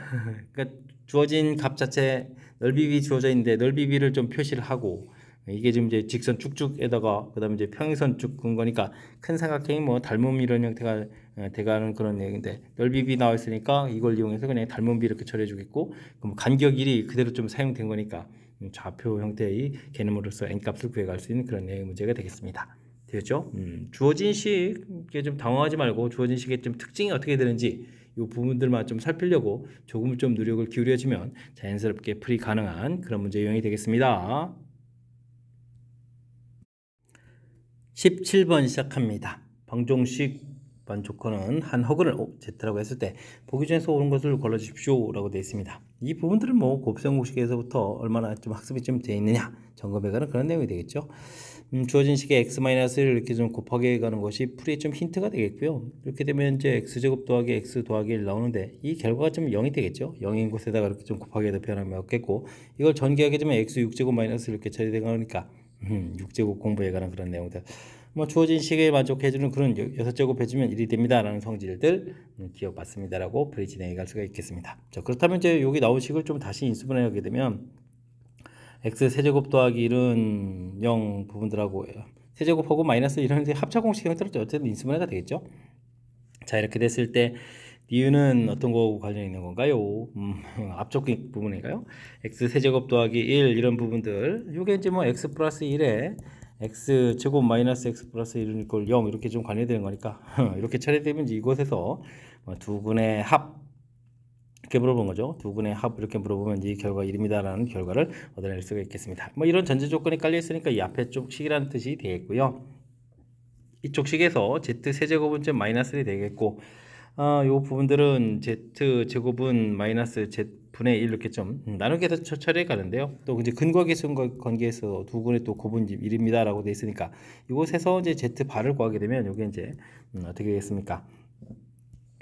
Speaker 1: 그러니까 주어진 값 자체 넓이 B 주어져 있는데 넓이 B를 좀 표시를 하고 이게 지금 이제 직선 쭉쭉에다가 그다음에 이제 평행선 쭉 긋은 거니까 큰 삼각형이 뭐 닮음 이런 형태가 돼가는 그런 내용인데 넓이 B 나와 있으니까 이걸 이용해서 그냥 닮음 B 이렇게 처리해 주겠고 그럼 간격 1이 그대로 좀 사용된 거니까 좌표 형태의 개념으로서 n 값을 구해갈 수 있는 그런 내용의 문제가 되겠습니다. 되겠죠? 주어진 식에 좀 당황하지 말고 주어진 식의 좀 특징이 어떻게 되는지 이 부분들만 좀 살피려고 조금 좀 노력을 기울여주면 자연스럽게 풀이 가능한 그런 문제 유형이 되겠습니다. 17번 시작합니다. 방정식 반 조건은 한 허근을 Z라고 했을 때 보기 중에서 옳은 것을 골라주십시오 라고 되어 있습니다. 이 부분들은 뭐 곱셈공식에서부터 얼마나 좀 학습이 좀 되어 있느냐 점검해가는 그런 내용이 되겠죠. 주어진 식의 x-를 이렇게 좀 곱하게 가는 것이 풀이에 좀 힌트가 되겠고요. 이렇게 되면 이제 x제곱 더하기 x 더하기 1 나오는데 이 결과가 좀 0이 되겠죠. 0인 곳에다가 이렇게 좀 곱하게 표현하면 없겠고 이걸 전개하게 되면 x 6제곱 마이너스 이렇게 처리되는 거니까 6제곱 공부에 관한 그런 내용들 뭐 주어진 식에 만족해주는 그런 6제곱 해주면 1이 됩니다 라는 성질들 기억받습니다 라고 풀이 진행해 갈 수가 있겠습니다. 자, 그렇다면 이제 여기 나온 식을 좀 다시 인수분해 하게 되면 x 세제곱 더하기 1은 0 부분들하고 세제곱하고 마이너스 이런 합차공식 형태로 어쨌든 인수분해가 되겠죠. 자, 이렇게 됐을 때 니은은 어떤 거하고 관련이 있는 건가요? 앞쪽 부분인가요? x 세제곱 더하기 1 이런 부분들 이게 이제 뭐 x 플러스 1에 x 제곱 마이너스 x 플러스 1은 이꼴 0 이렇게 좀 관련되는 거니까 이렇게 처리되면 이곳에서 두 근의 합 이렇게 물어본 거죠. 두 근의 합 이렇게 물어보면 이 결과 1입니다 라는 결과를 얻어낼 수가 있겠습니다. 뭐 이런 전제 조건이 깔려 있으니까 이 앞에 쪽 식이라는 뜻이 되겠고요. 이쪽 식에서 z 세제곱은 좀 마이너스 1이 되겠고 요 부분들은 z 제곱은 마이너스 z분의 1 이렇게 좀 나누게 해서 처리해 가는데요. 또 이제 근과 계수 관계에서 두 근의 또 곱은 1입니다 라고 돼 있으니까 이곳에서 이제 z 바를 구하게 되면 요게 이제 어떻게 되겠습니까?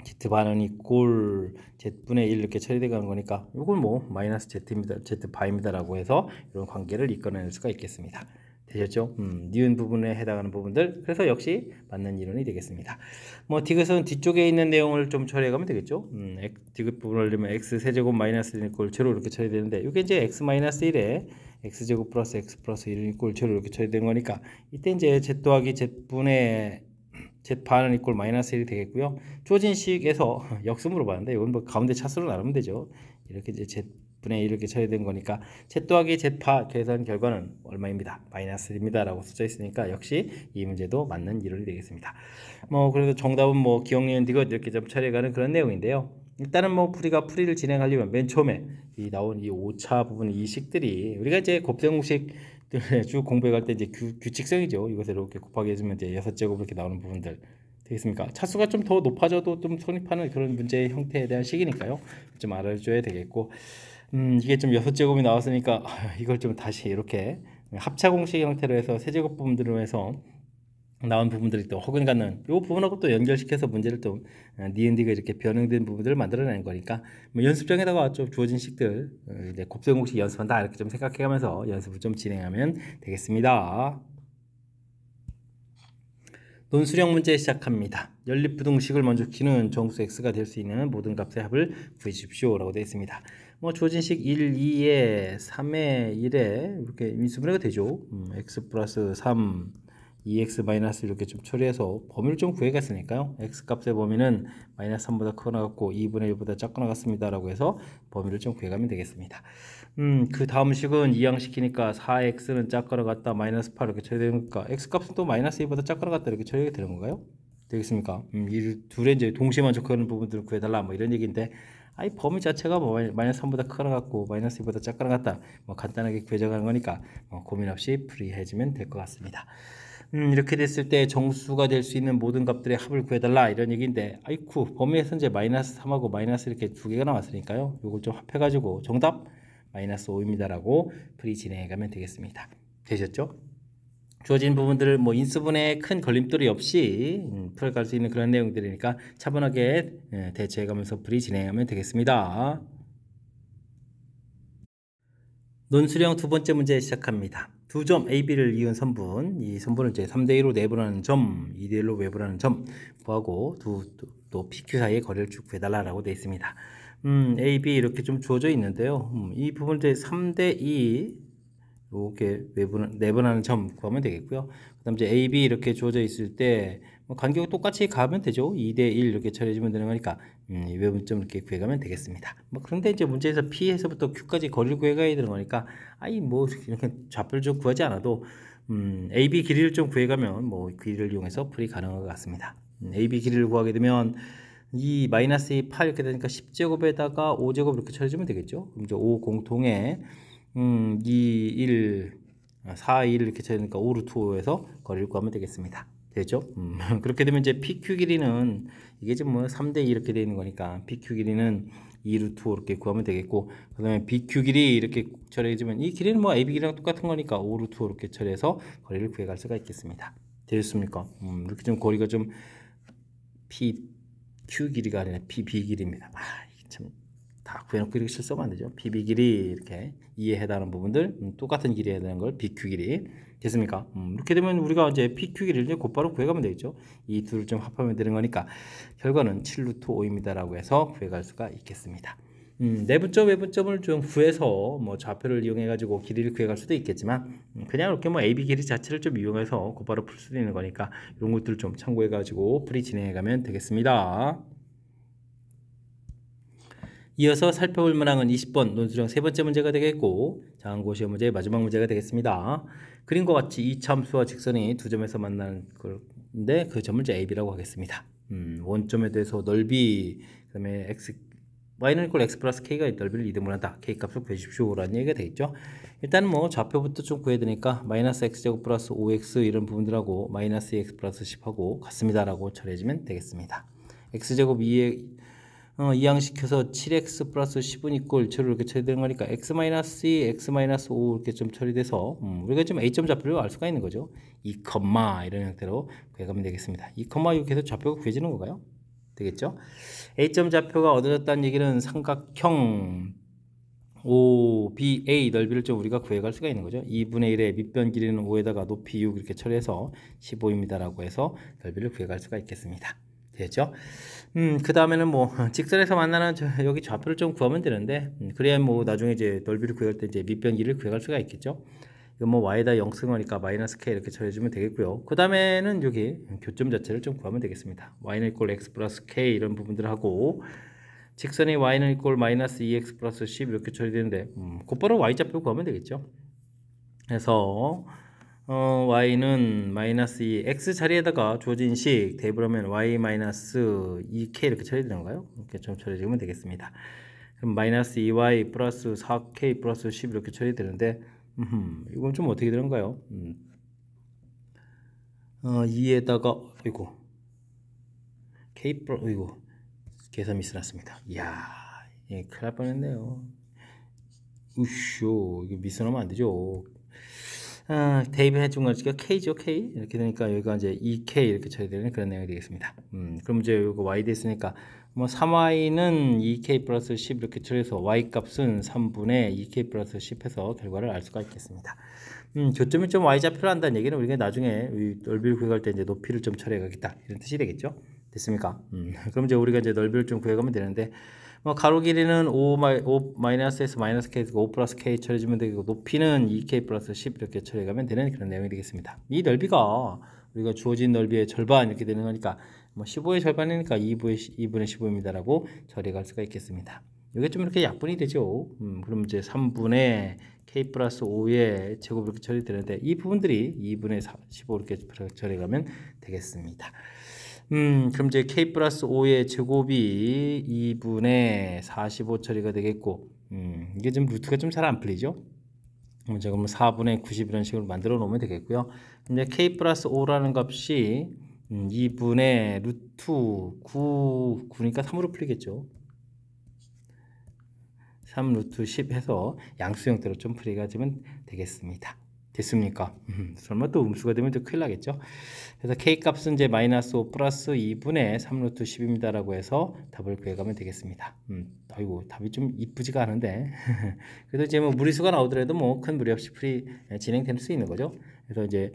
Speaker 1: z바는 이꼴 z분의 1 이렇게 처리돼 가는 거니까 이걸 뭐 마이너스 z입니다 z바입니다 라고 해서 이런 관계를 이끌어낼 수가 있겠습니다. 되셨죠? 니은 부분에 해당하는 부분들 그래서 역시 맞는 이론이 되겠습니다. 뭐 디귿은 뒤쪽에 있는 내용을 좀 처리해 가면 되겠죠. 디귿 부분을 넣으면 x 세제곱 마이너스 1 이꼴 0 이렇게 처리되는데 이게 이제 x 마이너스 1에 x제곱 플러스 x 플러스 1 이꼴 0 이렇게 처리되는 거니까 이때 이제 z 더하기 z분의 z바는 이꼴 마이너스 1이 되겠고요. 주어진 식에서 역수물로 봤는데 이건 뭐 가운데 차수로 나누면 되죠. 이렇게 이제 z분의 1 이렇게 처리된 거니까 z 더하기 z바 계산 결과는 얼마입니다. 마이너스 1입니다 라고 써져 있으니까 역시 이 문제도 맞는 이론이 되겠습니다. 뭐 그래도 정답은 뭐 기억, 니은, 디귿 이렇게 좀 처리해가는 그런 내용인데요. 일단은 뭐 풀이를 진행하려면 맨 처음에 이 나온 이 5차 부분 이 식들이 우리가 이제 곱셈공식 쭉 공부해 갈 때 이제 규칙성이죠. 이것을 이렇게 곱하기 해주면 이제 6제곱 이렇게 나오는 부분들 되겠습니까? 차수가 좀 더 높아져도 좀 성립하는 그런 문제의 형태에 대한 식이니까요. 좀 알아줘야 되겠고 이게 좀 6제곱이 나왔으니까 이걸 좀 다시 이렇게 합차 공식 형태로 해서 세제곱 부분들로 해서 나온 부분들이 또 혹은 갖는 이 부분하고 또 연결시켜서 문제를 또 D&D가 이렇게 변형된 부분들을 만들어내는 거니까 뭐 연습장에다가 좀 주어진 식들 이제 곱셈공식 연습한다 이렇게 좀 생각해가면서 연습을 좀 진행하면 되겠습니다. 논술형 문제 시작합니다. 연립부등식을 먼저 키는 정수 x가 될 수 있는 모든 값의 합을 구해 주십시오 라고 되어 있습니다. 뭐 주어진 식 1, 2에 3에 1에 이렇게 인수분해가 되죠. x 플러스 3 2x 마이너스 이렇게 좀 처리해서 범위를 좀 구해갔으니까요. x 값의 범위는 마이너스 3보다 크거나 같고 2분의 1보다 작거나 같습니다 라고 해서 범위를 좀 구해가면 되겠습니다. 그 다음 식은 이항시키니까 4x는 작거나 같다 마이너스 8 이렇게 처리되니까 x 값은 또 마이너스 2보다 작거나 같다 이렇게 처리가 되는 건가요? 되겠습니까? 이 둘의 이제 동시에 만족하는 부분들을 구해달라 뭐 이런 얘기인데 아이 범위 자체가 뭐 마이너스 3보다 크거나 같고 마이너스 2보다 작거나 같다 뭐 간단하게 구해져가는 거니까 고민 없이 풀이해주면 될 것 같습니다. 이렇게 됐을 때 정수가 될 수 있는 모든 값들의 합을 구해달라 이런 얘기인데 아이쿠 범위에서 이제 마이너스 3하고 마이너스 이렇게 두 개가 나왔으니까요. 이걸 좀 합해가지고 정답 마이너스 5입니다 라고 풀이 진행해가면 되겠습니다. 되셨죠? 주어진 부분들을 뭐 인수분해에 큰 걸림돌이 없이 풀어갈 수 있는 그런 내용들이니까 차분하게 대처해가면서 풀이 진행하면 되겠습니다. 논술형 두 번째 문제 시작합니다. 두 점 AB를 이은 선분, 이 선분을 이제 3대1로 내분하는 점, 2대1로 외분하는 점 구하고 또 PQ 사이의 거리를 쭉 구해달라고 되어 있습니다. AB 이렇게 좀 주어져 있는데요. 이 부분을 이제 3대2 이렇게 내분하는 점 구하면 되겠고요. 그 다음 이제 AB 이렇게 주어져 있을 때 뭐 간격이 똑같이 가면 되죠. 2대1 이렇게 처리해주면 되는 거니까 외분점 이렇게 구해가면 되겠습니다. 뭐 그런데 이제 문제에서 P에서부터 Q까지 거리를 구해가야 되는 거니까 아이 뭐 이렇게 좌표를 좀 구하지 않아도 AB 길이를 좀 구해가면 뭐 길이를 이용해서 풀이 가능한 것 같습니다. AB 길이를 구하게 되면 이 마이너스 2, 8 이렇게 되니까 10제곱에다가 5제곱 이렇게 처리해주면 되겠죠. 그럼 이제 5 공통에 2, 1, 4, 1 이렇게 쳐니까 5 루트 5에서 거리를 구하면 되겠습니다. 되죠? 그렇게 되면 이제 PQ 길이는 이게 지금 뭐 3대 2 이렇게 되어 있는 거니까 PQ 길이는 2 루트 5 이렇게 구하면 되겠고 그 다음에 BQ 길이 이렇게 처리해주면 이 길이는 뭐 AB 길이랑 똑같은 거니까 5 루트 5 이렇게 처리해서 거리를 구해갈 수가 있겠습니다. 되셨습니까? 이렇게 좀 거리가 좀 PQ 길이가 아니라 PB 길이입니다. 이게 참 다 구해놓고 이렇게 실수하면 안 되죠. PB 길이 이렇게 2에 해당하는 부분들 똑같은 길이에 해당하는 걸 BQ 길이 됐습니까? 이렇게 되면 우리가 이제 PQ 길이를 이제 곧바로 구해가면 되겠죠. 이 둘을 좀 합하면 되는 거니까 결과는 7 루트 5입니다 라고 해서 구해갈 수가 있겠습니다. 내분점 외분점을 좀 구해서 뭐 좌표를 이용해 가지고 길이를 구해갈 수도 있겠지만 그냥 이렇게 뭐 AB 길이 자체를 좀 이용해서 곧바로 풀 수도 있는 거니까 이런 것들을 좀 참고해 가지고 풀이 진행해 가면 되겠습니다. 이어서 살펴볼 문항은 20번 논술형 세 번째 문제가 되겠고 장고시험 문제의 마지막 문제가 되겠습니다. 그림과 같이 이 참수와 직선이 두 점에서 만나는 건데 그 점을 이제 AB라고 하겠습니다. 원점에 대해서 넓이 그다음에 y는 이퀄 x 플러스 k가 넓이를 이등분한다. k 값을 구해주십시오 라는 얘기가 되겠죠. 일단 뭐 좌표부터 좀 구해야 되니까 마이너스 x제곱 플러스 5x 이런 부분들하고 마이너스 2x 플러스 10하고 같습니다 라고 처리해주면 되겠습니다. x제곱 2에 이항시켜서 7x 플러스 10은 이꼴 7로 이렇게 처리되는 거니까 x 마이너스 2, x 마이너스 5 이렇게 좀 처리돼서 우리가 좀 a점 좌표를 알 수가 있는 거죠. 2, 이런 형태로 구해가면 되겠습니다. 2, 이렇게 해서 좌표가 구해지는 건가요? 되겠죠? a점 좌표가 얻어졌다는 얘기는 삼각형 OBA 넓이를 좀 우리가 구해갈 수가 있는 거죠. 2분의 1의 밑변 길이는 5에다가 높이 6 이렇게 처리해서 15입니다 라고 해서 넓이를 구해갈 수가 있겠습니다. 됐죠? 그 다음에는 뭐 직선에서 만나는 여기 좌표를 좀 구하면 되는데 그래야 뭐 나중에 이제 넓이를 구할 때 이제 밑변 길이를 구해갈 수가 있겠죠. 이거 뭐 y에다 0 쓴 거니까 마이너스 k 이렇게 처리해주면 되겠고요. 그 다음에는 여기 교점 자체를 좀 구하면 되겠습니다. y는 이꼴 x 플러스 k 이런 부분들 하고 직선이 y는 이꼴 마이너스 2x 플러스 10 이렇게 처리되는데 곧바로 y 좌표 구하면 되겠죠. 그래서 y는 마이너스 2 x 자리에다가 주어진 식 대입을 하면 y 마이너스 2k 이렇게 처리되는 건가요? 이렇게 좀 처리해주면 되겠습니다. 그럼 마이너스 2y 플러스 4k 플러스 10 이렇게 처리되는데 이건 좀 어떻게 되는가요? 2에다가 이거 k 플러스 이거 계산 미스 났습니다. 이야, 예, 큰일 날 뻔했네요. 우쇼, 이게 미스 나면 안 되죠. 대입해 준 거니까 K죠, K. 이렇게 되니까 여기가 이제 2K 이렇게 처리되는 그런 내용이 되겠습니다. 그럼 이제 이거 Y 됐으니까 뭐 3Y는 2K 플러스 10 이렇게 처리해서 Y 값은 3분의 2K 플러스 10 해서 결과를 알 수가 있겠습니다. 교점이 좀 Y좌표를 한다는 얘기는 우리가 나중에 넓이를 구해갈 때 이제 높이를 좀 처리해 가겠다 이런 뜻이 되겠죠. 됐습니까? 그럼 이제 우리가 이제 넓이를 좀 구해가면 되는데 뭐 가로 길이는 5 마이너스에서 마이너스 K에서 5 플러스 K 처리해주면 되고 높이는 2K 플러스 10 이렇게 처리해가면 되는 그런 내용이 되겠습니다. 이 넓이가 우리가 주어진 넓이의 절반 이렇게 되는 거니까 뭐 15의 절반이니까 2분의 15입니다라고 처리할 수가 있겠습니다. 이게 좀 이렇게 약분이 되죠. 그럼 이제 3분의 K 플러스 5의 제곱 이렇게 처리되는데 이 부분들이 2분의 15 이렇게 처리가면 되겠습니다. 그럼 이제 K 플러스 5의 제곱이 2분의 45 처리가 되겠고, 이게 좀 루트가 좀 잘 안 풀리죠? 제가 뭐 4분의 90 이런 식으로 만들어 놓으면 되겠고요. 이제 K 플러스 5라는 값이 2분의 루트 9니까 3으로 풀리겠죠. 3 루트 10 해서 양수 형태로 좀 풀이가 되면 되겠습니다. 됐습니까? 설마 또 음수가 되면 좀 큰일 나겠죠? 그래서 K 값은 이제 마이너스 5 플러스 2분의 3 루트 10입니다. 라고 해서 답을 구해가면 되겠습니다. 아이고, 답이 좀 이쁘지가 않은데. 그래도 이제 뭐 무리수가 나오더라도 뭐 큰 무리 없이 풀이 진행될 수 있는 거죠. 그래서 이제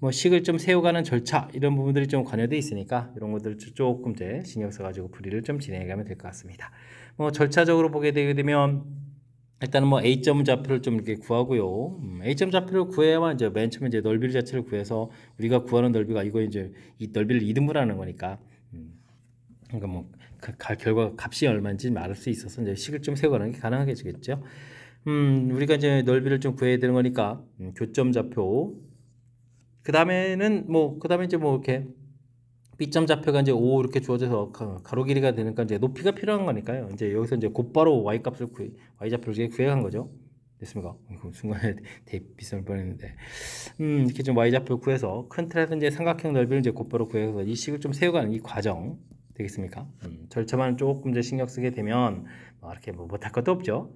Speaker 1: 뭐 식을 좀 세워가는 절차, 이런 부분들이 좀 관여되어 있으니까 이런 것들 조금 이제 신경 써가지고 풀이를 좀 진행해가면 될 것 같습니다. 뭐 절차적으로 보게 되면 일단은 뭐 A점 좌표를 좀 이렇게 구하고요. A점 좌표를 구해야만 이제 맨 처음에 이제 넓이 자체를 구해서 우리가 구하는 넓이가 이거 이제 이 넓이를 이등분하는 거니까. 그러니까 뭐 결과 값이 얼마인지 알 수 있어서 이제 식을 좀 세워가는 게 가능하겠죠. 우리가 이제 넓이를 좀 구해야 되는 거니까 교점 좌표. 그 다음에는 뭐 이제 뭐 이렇게 B점 좌표가 이제 5 이렇게 주어져서 가로 길이가 되니까 이제 높이가 필요한 거니까요. 이제 여기서 이제 곧바로 Y 값을 Y 좌표를 구해간 거죠. 됐습니까? 순간에 대입 비쌀 뻔했는데. 이렇게 좀 Y 좌표 구해서 큰 틀에서 이제 삼각형 넓이를 이제 곧바로 구해서 이 식을 좀 세워가는 이 과정 되겠습니까? 절차만 조금 이제 신경 쓰게 되면 뭐 이렇게 뭐 못할 것도 없죠.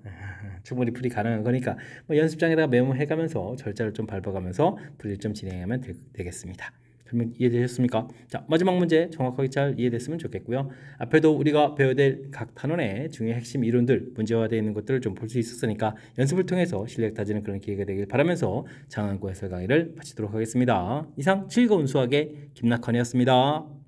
Speaker 1: 충분히 풀이 가능한 거니까 뭐 연습장에다가 메모해가면서 절차를 좀 밟아가면서 풀이를 좀 진행하면 되겠습니다. 설명 이해되셨습니까? 자, 마지막 문제 정확하게 잘 이해됐으면 좋겠고요. 앞에도 우리가 배워야 될 각 단원의 중요한 핵심 이론들, 문제화되어 있는 것들을 좀 볼 수 있었으니까 연습을 통해서 실력 다지는 그런 기회가 되길 바라면서 장안고 해설 강의를 마치도록 하겠습니다. 이상 즐거운 수학의 김낙헌이었습니다.